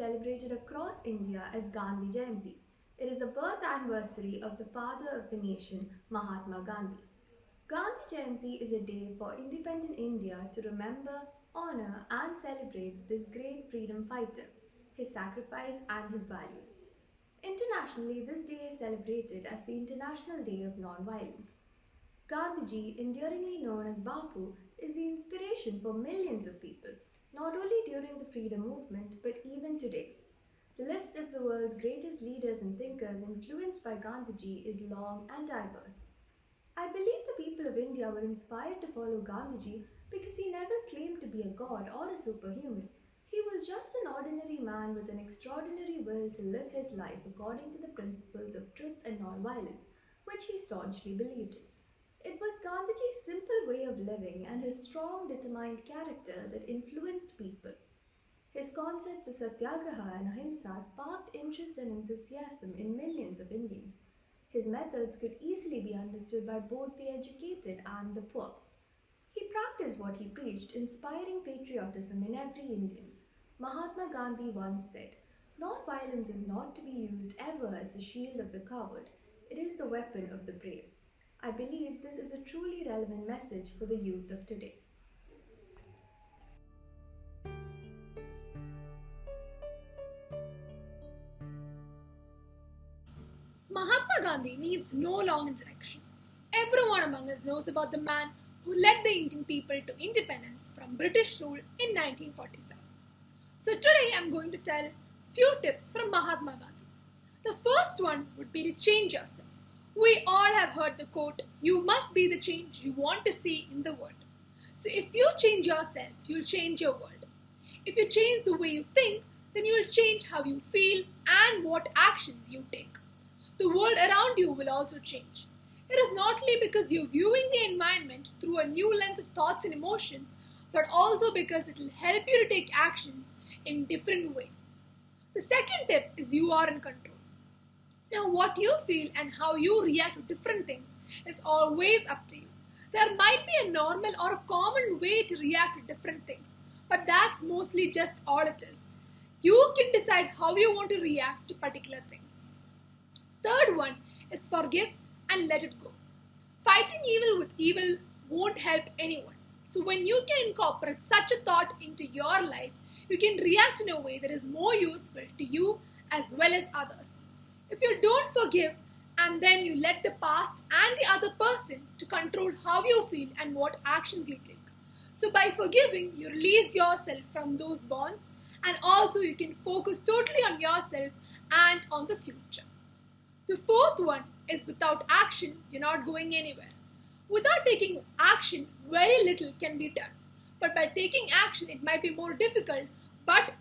celebrated across India as Gandhi Jayanti. It is the birth anniversary of the father of the nation, Mahatma Gandhi. Gandhi Jayanti is a day for independent India to remember, honor, and celebrate this great freedom fighter, his sacrifice, and his values. Internationally, this day is celebrated as the International Day of Nonviolence. Gandhiji, enduringly known as Bapu, is the inspiration for millions of people, not only during the freedom movement but even today. The list of the world's greatest leaders and thinkers influenced by Gandhiji is long and diverse. I believe the people of India were inspired to follow Gandhiji because he never claimed to be a god or a superhuman. He was just an ordinary man with an extraordinary will to live his life according to the principles of truth and nonviolence, which he staunchly believed in. It was Gandhiji's simple way of living and his strong, determined character that influenced people. His concepts of satyagraha and ahimsa sparked interest and enthusiasm in millions of Indians. His methods could easily be understood by both the educated and the poor. He practiced what he preached, inspiring patriotism in every Indian. Mahatma Gandhi once said, "Non-violence is not to be used ever as the shield of the coward, it is the weapon of the brave." I believe this is a truly relevant message for the youth of today. Mahatma Gandhi needs no long introduction. Everyone among us knows about the man who led the Indian people to independence from British rule in 1947. So today I'm going to tell few tips from Mahatma Gandhi. The first one would be to change yourself. We all have heard the quote, "You must be the change you want to see in the world." So if you change yourself, you'll change your world. If you change the way you think, then you'll change how you feel and what actions you take. The world around you will also change. It is not only because you're viewing the environment through a new lens of thoughts and emotions, but also because it will help you to take actions in different way. The second tip is you are in control. Now, what you feel and how you react to different things is always up to you. There might be a normal or a common way to react to different things, but that's mostly just all it is. You can decide how you want to react to particular things. Third one is forgive and let it go. Fighting evil with evil won't help anyone. So when you can incorporate such a thought into your life, you can react in a way that is more useful to you as well as others. If you don't forgive and then you let the past and the other person to control how you feel and what actions you take. So by forgiving, you release yourself from those bonds, and also you can focus totally on yourself and on the future. The fourth one is without action, you're not going anywhere. Without taking action, very little can be done. But by taking action, it might be more difficult, but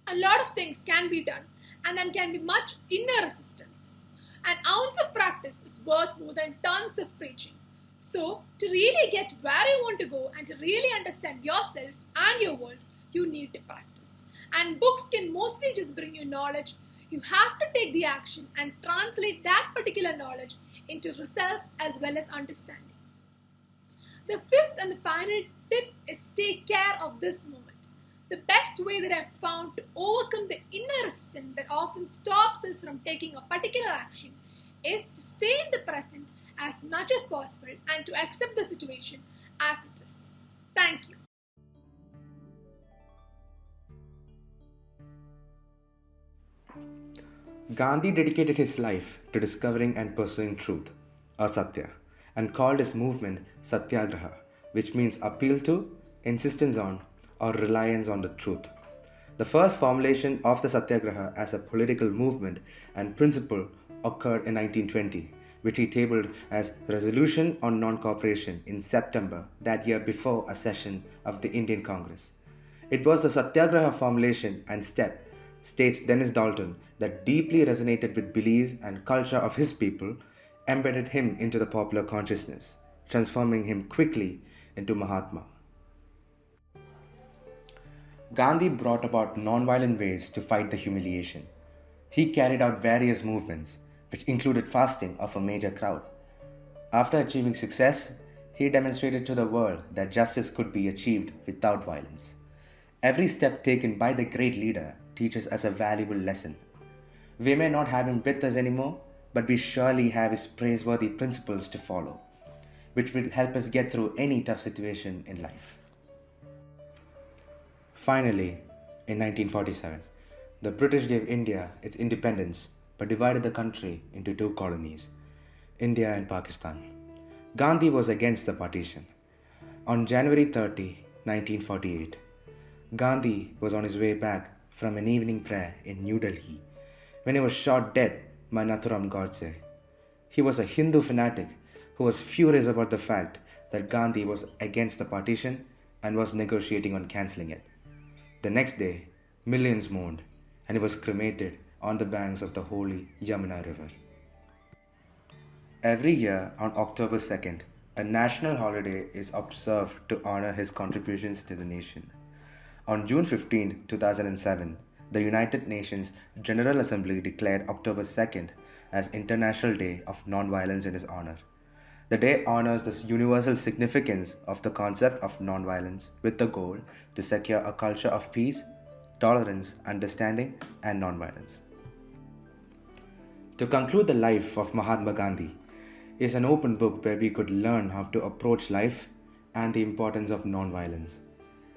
a lot of things can be done, and then can be much inner resistance. An ounce of practice is worth more than tons of preaching. So, to really get where you want to go and to really understand yourself and your world, you need to practice. And books can mostly just bring you knowledge. You have to take the action and translate that particular knowledge into results as well as understanding. The fifth and the final tip is take care of this moment. The best way that I've found to overcome the inner resistance that often stops us from taking a particular action is to stay in the present as much as possible and to accept the situation as it is. Thank you. Gandhi dedicated his life to discovering and pursuing truth, asatya, and called his movement Satyagraha, which means appeal to, insistence on, or reliance on the truth. The first formulation of the Satyagraha as a political movement and principle occurred in 1920, which he tabled as Resolution on Non-Cooperation in September that year before a session of the Indian Congress. It was the Satyagraha formulation and step, states Dennis Dalton, that deeply resonated with beliefs and culture of his people, embedded him into the popular consciousness, transforming him quickly into Mahatma. Gandhi brought about non-violent ways to fight the humiliation. He carried out various movements, which included fasting of a major crowd. After achieving success, he demonstrated to the world that justice could be achieved without violence. Every step taken by the great leader teaches us a valuable lesson. We may not have him with us anymore, but we surely have his praiseworthy principles to follow, which will help us get through any tough situation in life. Finally, in 1947, the British gave India its independence but divided the country into two colonies, India and Pakistan. Gandhi was against the partition. On January 30, 1948, Gandhi was on his way back from an evening prayer in New Delhi when he was shot dead by Nathuram Godse. He was a Hindu fanatic who was furious about the fact that Gandhi was against the partition and was negotiating on cancelling it. The next day, millions mourned and he was cremated on the banks of the holy Yamuna River. Every year on October 2nd, a national holiday is observed to honor his contributions to the nation. On June 15, 2007, the United Nations General Assembly declared October 2nd as International Day of Nonviolence in his honor. The day honors the universal significance of the concept of nonviolence with the goal to secure a culture of peace, tolerance, understanding, and nonviolence. To conclude the life of Mahatma Gandhi is an open book where we could learn how to approach life and the importance of nonviolence.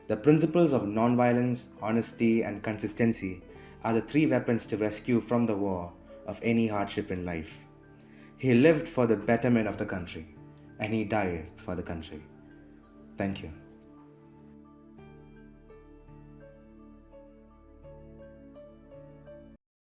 The principles of nonviolence, honesty, and consistency are the three weapons to rescue from the war of any hardship in life. He lived for the betterment of the country, and he died for the country. Thank you.